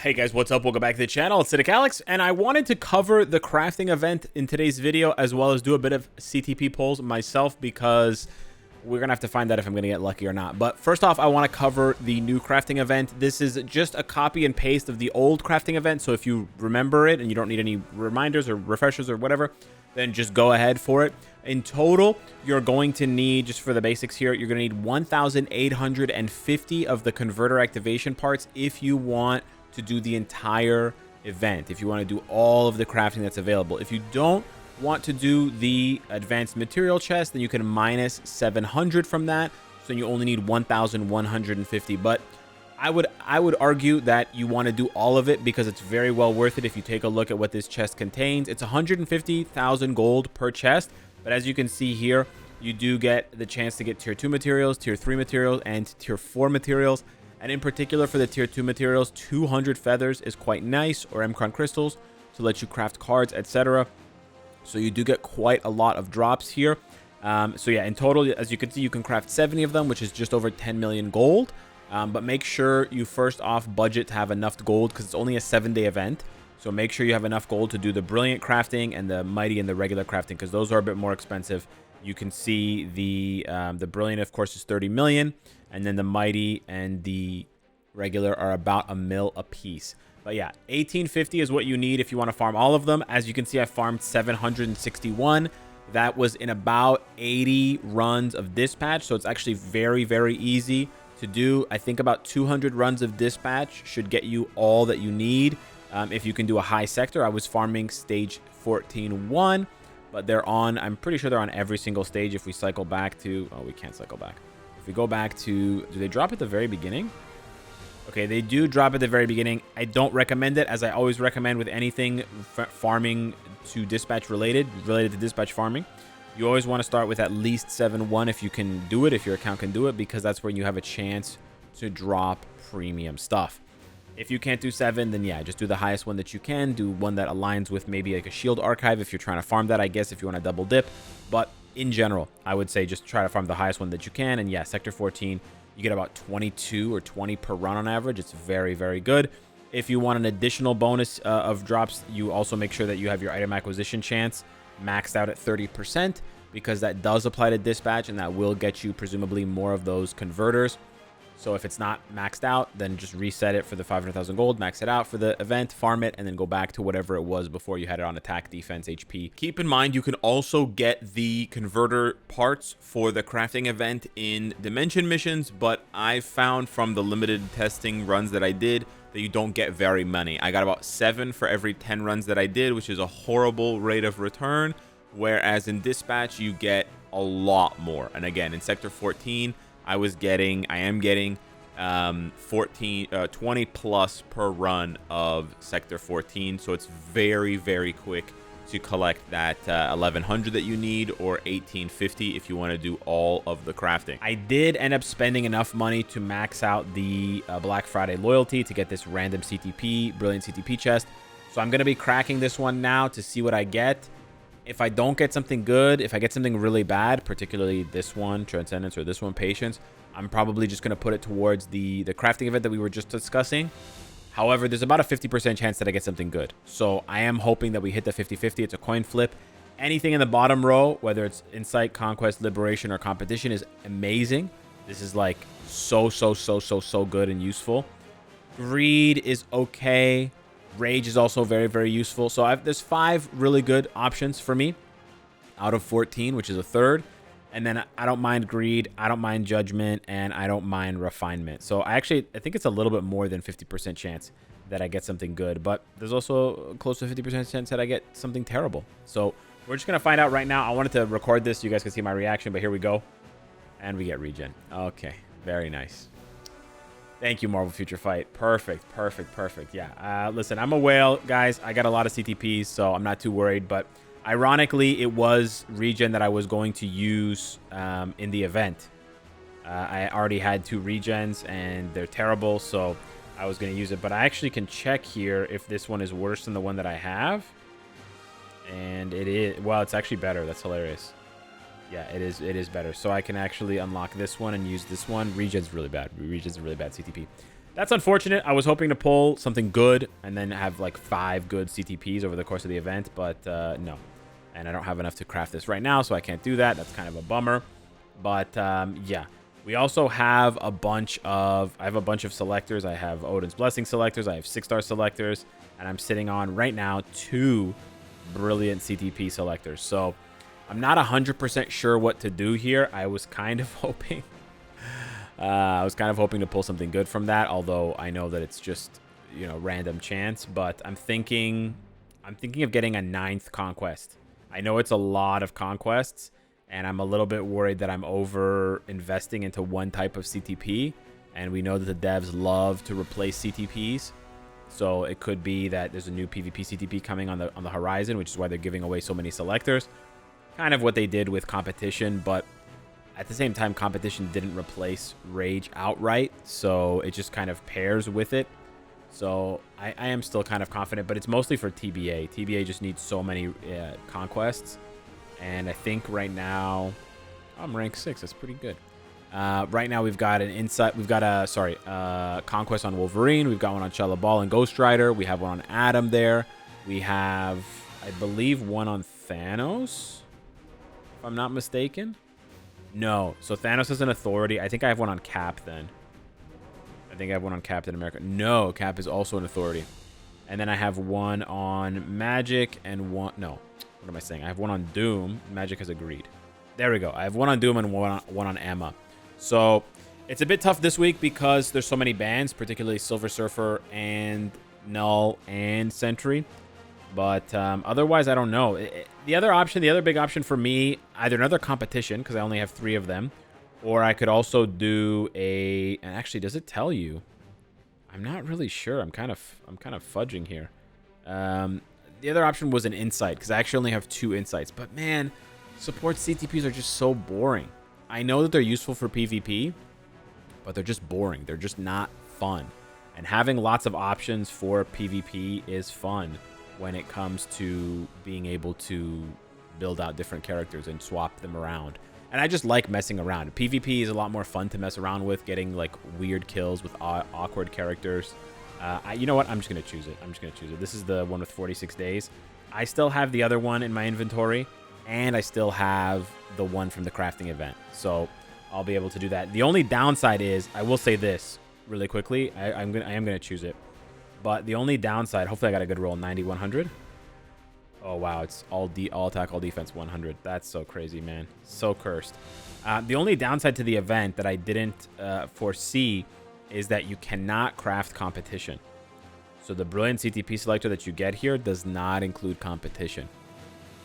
Hey guys, what's up? Welcome back to the channel. It's Cynicalex, and I wanted to cover the crafting event in today's video, as well as do a bit of CTP polls myself, because we're gonna have to find out if I'm gonna get lucky or not. But first off, I want to cover the new crafting event. This is just a copy and paste of the old crafting event, so if you remember it and you don't need any reminders or refreshers or whatever, then just go ahead for it. In total, you're going to need, just for the basics here, you're going to need 1,850 of the converter activation parts if you want to do the entire event, if you want to do all of the crafting that's available. If you don't want to do the advanced material chest, then you can minus 700 from that, so you only need 1,150. But I would argue that you want to do all of it, because it's very well worth it if you take a look at what this chest contains. It's 150,000 gold per chest, but as you can see here, you do get the chance to get tier 2 materials, tier 3 materials, and tier 4 materials. And in particular for the tier 2 materials, 200 feathers is quite nice, or Mcron crystals to let you craft cards, etc. So you do get quite a lot of drops here. So yeah, in total, as you can see, you can craft 70 of them, which is just over 10 million gold. But make sure you first off budget to have enough gold, because it's only a 7-day event. So make sure you have enough gold to do the brilliant crafting and the mighty and the regular crafting, because those are a bit more expensive. You can see the brilliant, of course, is 30 million, and then the mighty and the regular are about a mil a piece. But yeah, 1850 is what you need if you want to farm all of them. As you can see, I farmed 761. That was in about 80 runs of dispatch, so it's actually very, very easy to do. I think about 200 runs of dispatch should get you all that you need. If you can do a high sector, I was farming stage 14-1, but they're on, I'm pretty sure they're on every single stage. If we cycle back to, oh, we can't cycle back. If we go back to, do they drop at the very beginning? Okay, they do drop at the very beginning. I don't recommend it, as I always recommend with anything farming to dispatch related to dispatch farming. You always want to start with at least 7-1 if you can do it, if your account can do it, because that's when you have a chance to drop premium stuff. If you can't do 7, then yeah, just do the highest one that you can. Do one that aligns with maybe like a shield archive if you're trying to farm that, I guess, if you want to double dip. But in general, I would say just try to farm the highest one that you can. And yeah, sector 14, you get about 22 or 20 per run on average. It's very, very good. If you want an additional bonus of drops, you also make sure that you have your item acquisition chance maxed out at 30%, because that does apply to dispatch, and that will get you presumably more of those converters. So if it's not maxed out, then just reset it for the 500,000 gold, max it out for the event, farm it, and then go back to whatever it was before you had it on attack, defense, HP. Keep in mind, you can also get the converter parts for the crafting event in dimension missions, but I found from the limited testing runs that I did that you don't get very many. I got about 7 for every 10 runs that I did, which is a horrible rate of return, whereas in dispatch, you get a lot more. And again, in sector 14, I am getting 20 plus per run of sector 14. So it's very, very quick to collect that 1100 that you need, or 1850 if you want to do all of the crafting. I did end up spending enough money to max out the Black Friday loyalty to get this random CTP, brilliant CTP chest. So I'm going to be cracking this one now to see what I get. If I don't get something good, if I get something really bad, particularly this one, Transcendence, or this one, Patience, I'm probably just going to put it towards the crafting event that we were just discussing. However, there's about a 50% chance that I get something good. So I am hoping that we hit the 50-50. It's a coin flip. Anything in the bottom row, whether it's Insight, Conquest, Liberation, or Competition, is amazing. This is like so good and useful. Greed is okay. Rage is also very, very useful. So there's 5 really good options for me out of 14, which is a third. And then I don't mind Greed, I don't mind Judgment, and I don't mind Refinement. So I think it's a little bit more than 50% chance that I get something good. But there's also close to 50% chance that I get something terrible. So we're just going to find out right now. I wanted to record this so you guys can see my reaction, but here we go. And we get regen. Okay, very nice. Thank you, Marvel Future Fight. Perfect. Yeah, listen, I'm a whale, guys. I got a lot of CTPs, so I'm not too worried. But ironically, it was regen that I was going to use in the event. I already had 2 regens, and they're terrible, so I was going to use it. But I actually can check here if this one is worse than the one that I have. And it is. Well, it's actually better. That's hilarious. Yeah, it is better. So I can actually unlock this one and use this one. Regen's really bad. Regen's a really bad CTP. That's unfortunate. I was hoping to pull something good and then have like 5 good CTPs over the course of the event, but no. And I don't have enough to craft this right now, so I can't do that. That's kind of a bummer. But yeah, we also have a bunch of... I have a bunch of selectors. I have Odin's Blessing selectors. I have 6-star selectors. And I'm sitting on, right now, 2 brilliant CTP selectors. So I'm not 100% sure what to do here. I was kind of hoping... to pull something good from that, although I know that it's just, you know, random chance. But I'm thinking of getting a 9th conquest. I know it's a lot of conquests, and I'm a little bit worried that I'm over investing into one type of CTP, and we know that the devs love to replace CTPs. So it could be that there's a new PvP CTP coming on the horizon, which is why they're giving away so many selectors. Kind of what they did with competition, but at the same time, competition didn't replace Rage outright, so it just kind of pairs with it. So I am still kind of confident, but it's mostly for TBA. TBA just needs so many conquests, and I think right now I'm rank 6. That's pretty good. Right now we've got an insight. We've got a conquest on Wolverine. We've got one on Ball and Ghost Rider. We have one on Adam there. We have, I believe, one on Thanos, if I'm not mistaken. No, so Thanos is an authority. I think I have one on Cap then. I think I have one on Captain America. No, Cap is also an authority. And then I have one on Magic and one... No, what am I saying? I have one on Doom. Magic has agreed. There we go. I have one on Doom and one on Emma. So it's a bit tough this week because there's so many bans, particularly Silver Surfer and Null and Sentry. But otherwise, I don't know. The other big option for me, either another competition, because I only have 3 of them, or I could also do a... And actually, does it tell you? I'm not really sure. I'm kind of fudging here. The other option was an insight, because I actually only have 2 insights. But man, support CTPs are just so boring. I know that they're useful for PvP, but they're just boring. They're just not fun. And having lots of options for PvP is fun when it comes to being able to build out different characters and swap them around. And I just like messing around. PvP is a lot more fun to mess around with, getting like weird kills with awkward characters. You know what? I'm just going to choose it. This is the one with 46 days. I still have the other one in my inventory, and I still have the one from the crafting event. So I'll be able to do that. The only downside is, I will say this really quickly. I am going to choose it. But the only downside, hopefully I got a good roll, 90, 100. Oh, wow, it's all attack, all defense, 100. That's so crazy, man. So cursed. The only downside to the event that I didn't foresee is that you cannot craft competition. So the brilliant CTP selector that you get here does not include competition.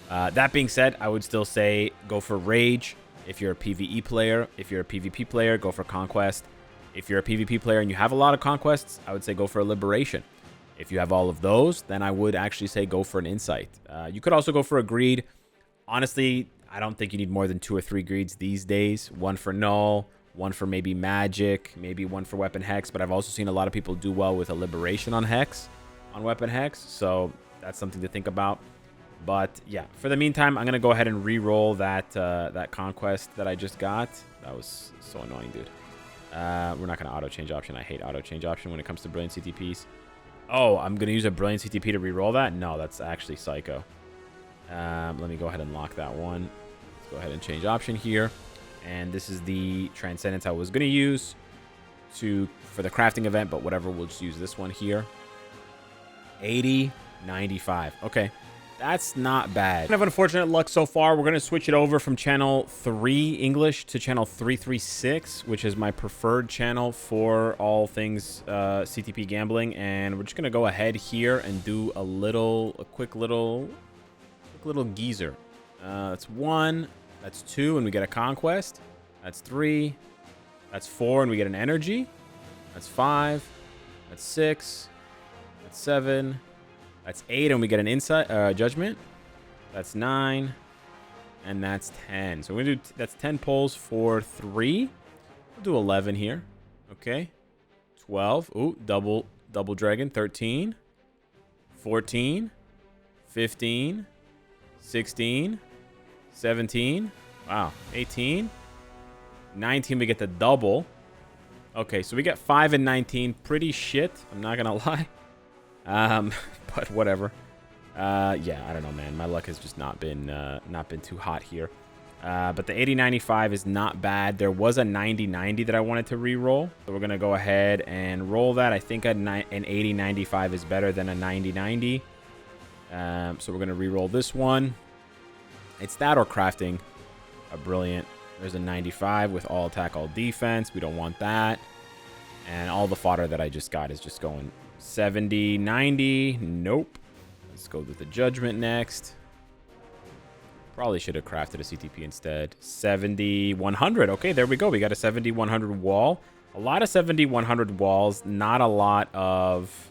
That being said, I would still say go for Rage if you're a PvE player. If you're a PvP player, go for Conquest. If you're a PvP player and you have a lot of conquests, I would say go for a Liberation. If you have all of those, then I would actually say go for an Insight. You could also go for a Greed. Honestly, I don't think you need more than 2 or 3 Greeds these days. One for Null, one for maybe Magic, maybe one for Weapon Hex. But I've also seen a lot of people do well with a Liberation on Hex, on Weapon Hex. So that's something to think about. But yeah, for the meantime, I'm going to go ahead and re-roll that Conquest that I just got. That was so annoying, dude. We're not going to auto-change option. I hate auto-change option when it comes to brilliant CTPs. Oh, I'm going to use a brilliant CTP to re-roll that? No, that's actually psycho. Let me go ahead and lock that one. Let's go ahead and change option here. And this is the Transcendence I was going to use for the crafting event, but whatever, we'll just use this one here. 80, 95. Okay. That's not bad. Kind of unfortunate luck so far. We're going to switch it over from channel 3 English to channel 336, which is my preferred channel for all things CTP gambling. And we're just going to go ahead here and do a quick little geezer. That's 1. That's 2, and we get a Conquest. That's 3. That's 4, and we get an Energy. That's 5. That's 6. That's 7. That's 8, and we get an Insight Judgment. That's 9, and that's 10. So we're gonna do that's 10 pulls for 3. We'll do 11 here. Okay. 12. Ooh, double dragon. 13, 14, 15, 16, 17. Wow. 18, 19. We get the double. Okay, so we got 5 and 19. Pretty shit. I'm not gonna lie. But whatever. Yeah, I don't know, man. My luck has just not been too hot here. But the 80-95 is not bad. There was a 90-90 that I wanted to re-roll. So we're going to go ahead and roll that. I think an 80-95 is better than a 90-90. So we're going to re-roll this one. It's that or crafting a brilliant. There's a 95 with all attack, all defense. We don't want that. And all the fodder that I just got is just going 70-90. Nope. Let's go with the judgment next. Probably should have crafted a CTP instead. 70-100. Okay, there we go. We got a 70-100 wall. A lot of 70-100 walls. Not a lot of...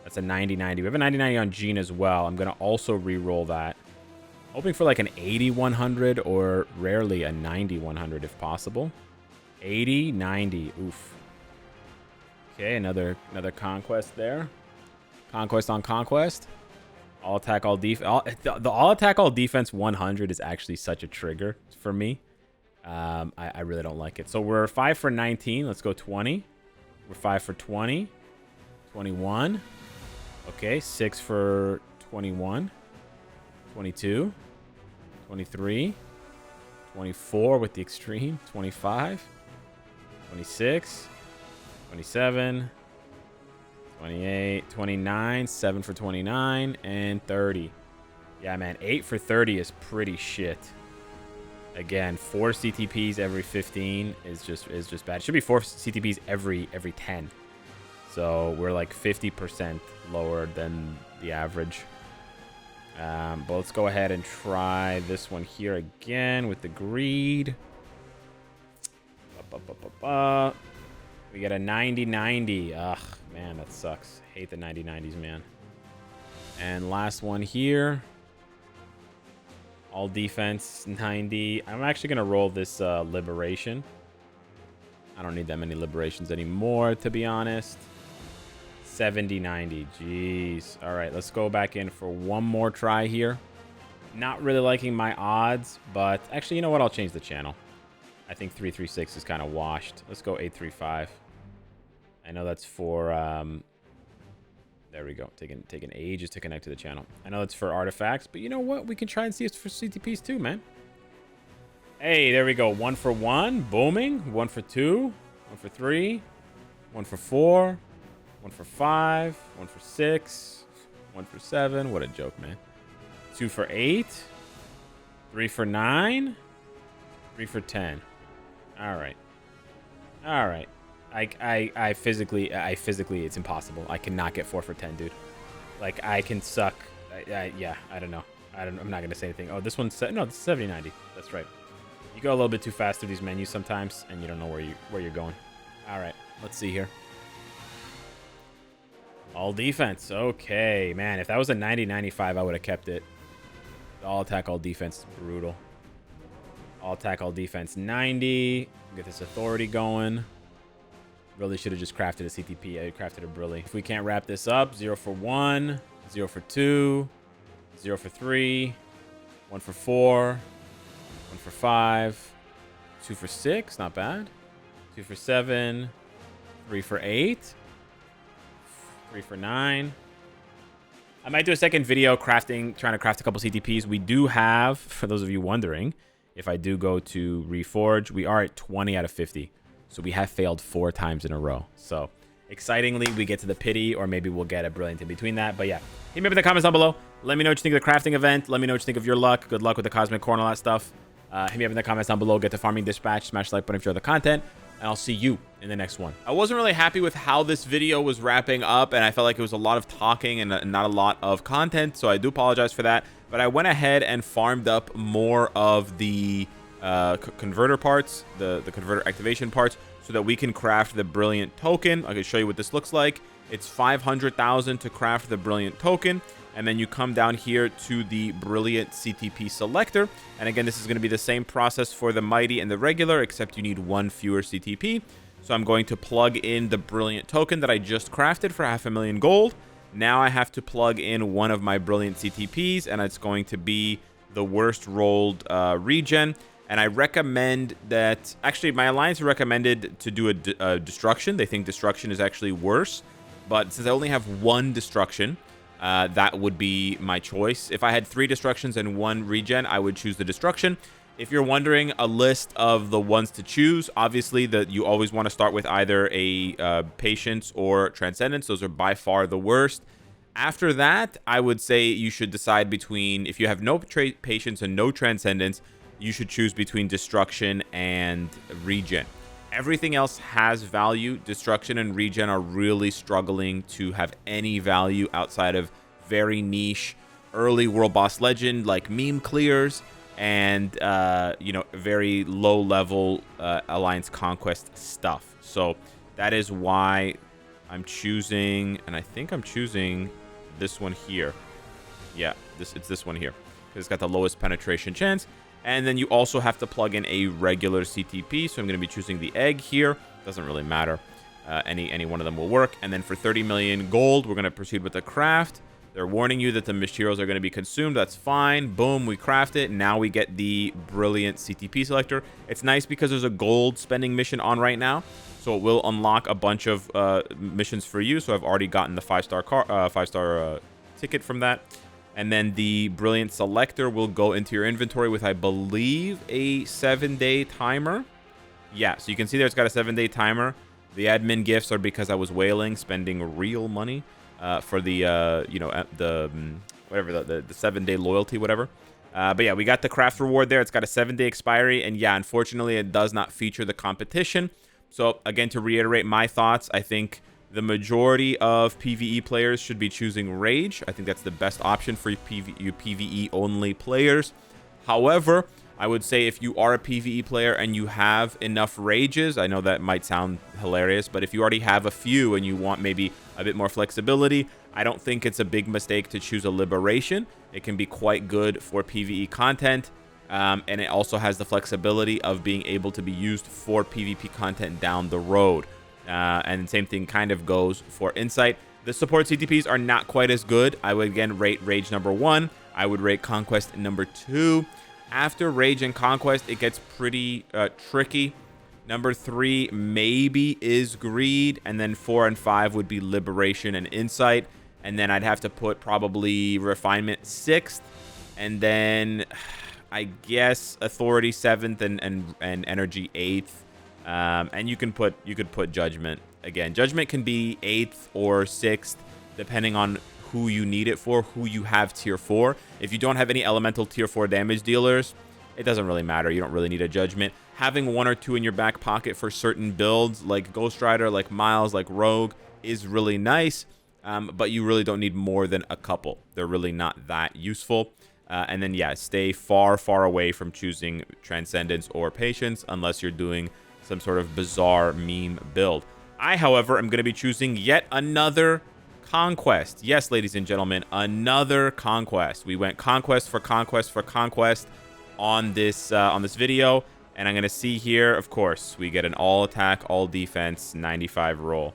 That's a 90-90. We have a 90-90 on Gene as well. I'm going to also re-roll that. Hoping for like an 80-100 or rarely a 90-100 if possible. 80-90. Oof. Okay, another conquest there. Conquest on conquest. All attack, all defense. The all attack, all defense 100 is actually such a trigger for me. I really don't like it. So we're 5 for 19. Let's go 20. We're 5 for 20. 21. Okay, 6 for 21. 22. 23. 24 with the extreme. 25. 26. 27. 28, 29, 7 for 29, and 30. Yeah, man, 8 for 30 is pretty shit. Again, 4 CTPs every 15 is just bad. It should be 4 CTPs every 10. So we're like 50% lower than the average. But let's go ahead and try this one here again with the greed. We get a 90-90. Ugh, man, that sucks. Hate the 90-90s, man. And last one here. All defense, 90. I'm actually going to roll this liberation. I don't need that many liberations anymore, to be honest. 70-90. Jeez. All right, let's go back in for one more try here. Not really liking my odds, but actually, you know what? I'll change the channel. I think 336 is kind of washed. Let's go 835. I know that's for, there we go. Taking ages to connect to the channel. I know it's for artifacts, but you know what? We can try and see it's for CTPs too, man. Hey, there we go. 1 for 1. Booming. 1 for 2. 1 for 3. 1 for 4. 1 for 5. 1 for 6. 1 for 7. What a joke, man. 2 for 8. 3 for 9. 3 for 10. All right. All right. I physically, it's impossible. I cannot get 4 for 10, dude. Like, I can suck. Yeah, I don't know. I'm not going to say anything. Oh, this one's, no, this is 70-90. That's right. You go a little bit too fast through these menus sometimes, and you don't know where you're going. All right, let's see here. All defense. Okay, man. If that was a 90-95, I would have kept it. All attack, all defense is brutal. All attack, all defense 90. Get this authority going. Really should have just crafted a CTP. I crafted a Brilly. If we can't wrap this up, 0 for 1, 0 for 2, 0 for 3, 1 for 4, 1 for 5, 2 for 6, not bad. 2 for 7, 3 for 8, 3 for 9. I might do a second video trying to craft a couple CTPs. We do have, for those of you wondering, if I do go to Reforge, we are at 20 out of 50. So we have failed 4 times in a row. So excitingly, we get to the pity, or maybe we'll get a brilliant in between that. But yeah, hit me up in the comments down below. Let me know what you think of the crafting event. Let me know what you think of your luck. Good luck with the cosmic core and all that stuff. Hit me up in the comments down below. Get the farming dispatch. Smash the like button if you enjoy the content. And I'll see you in the next one. I wasn't really happy with how this video was wrapping up, and I felt like it was a lot of talking and not a lot of content. So I do apologize for that. But I went ahead and farmed up more of the converter parts, the converter activation parts, so that we can craft the brilliant token. I can show you what this looks like. It's 500,000 to craft the brilliant token, and then you come down here to the brilliant CTP selector. And again, this is going to be the same process for the mighty and the regular, except you need 1 fewer CTP. So I'm going to plug in the brilliant token that I just crafted for 500,000 gold. Now I have to plug in one of my brilliant CTPs, and it's going to be the worst rolled regen. And I recommend that... Actually, my alliance recommended to do a destruction. They think destruction is actually worse. But since I only have one destruction, that would be my choice. If I had 3 destructions and 1 regen, I would choose the destruction. If you're wondering a list of the ones to choose, obviously you always want to start with either a patience or transcendence. Those are by far the worst. After that, I would say you should decide between, if you have no patience and no transcendence, you should choose between destruction and regen. Everything else has value. Destruction and regen are really struggling to have any value outside of very niche early world boss legend like meme clears and you know, very low level alliance conquest stuff. So that is why I'm choosing, and I think I'm choosing this one here. Yeah, it's this one here because it's got the lowest penetration chance. And then you also have to plug in a regular CTP. So I'm going to be choosing the egg here. Doesn't really matter. Any one of them will work. And then for 30 million gold, we're going to proceed with the craft. They're warning you that the materials are going to be consumed. That's fine. Boom, we craft it. Now we get the brilliant CTP selector. It's nice because there's a gold spending mission on right now. So it will unlock a bunch of missions for you. So I've already gotten the 5-star ticket from that. And then the brilliant selector will go into your inventory with, I believe, a 7-day timer. Yeah, so you can see there it's got a 7-day timer. The admin gifts are because I was whaling, spending real money for the, you know, the 7-day loyalty, whatever. But yeah, we got the craft reward there. It's got a 7-day expiry. And yeah, unfortunately, it does not feature the competition. So again, to reiterate my thoughts, I think the majority of PvE players should be choosing Rage. I think that's the best option for you PvE only players. However, I would say if you are a PvE player and you have enough Rages, I know that might sound hilarious, but if you already have a few and you want maybe a bit more flexibility, I don't think it's a big mistake to choose a Liberation. It can be quite good for PvE content. And it also has the flexibility of being able to be used for PvP content down the road. And the same thing kind of goes for Insight. The support CTPs are not quite as good. I would again rate Rage number 1. I would rate Conquest number 2. After Rage and Conquest, it gets pretty tricky. Number 3 maybe is Greed. And then 4 and 5 would be Liberation and Insight. And then I'd have to put probably Refinement 6th. And then I guess Authority 7th and Energy 8th. And you could put Judgment. Again, Judgment can be 8th or 6th, depending on who you need it for, who you have tier 4. If you don't have any elemental tier 4 damage dealers, it doesn't really matter. You don't really need a Judgment. Having 1 or 2 in your back pocket for certain builds, like Ghost Rider, like Miles, like Rogue, is really nice. But you really don't need more than a couple. They're really not that useful. And then, yeah, stay far, far away from choosing Transcendence or Patience unless you're doing some sort of bizarre meme build. I, however, am going to be choosing yet another Conquest. Yes, ladies and gentlemen, another Conquest. We went Conquest for Conquest for Conquest on this video. And I'm going to see here, of course, we get an all attack, all defense, 95 roll.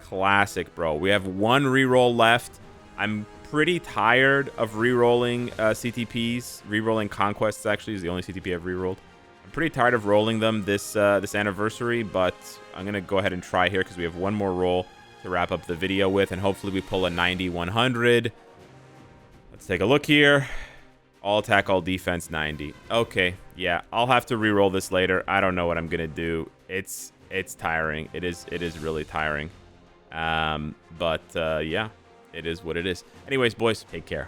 Classic, bro. We have 1 reroll left. I'm pretty tired of rerolling CTPs. Rerolling Conquests, actually, is the only CTP I've rerolled. I'm pretty tired of rolling them this anniversary, but I'm going to go ahead and try here because we have 1 more roll to wrap up the video with, and hopefully we pull a 90-100. Let's take a look here. All attack, all defense, 90. Okay, yeah, I'll have to re-roll this later. I don't know what I'm going to do. It's tiring. It is really tiring. But yeah, it is what it is. Anyways, boys, take care.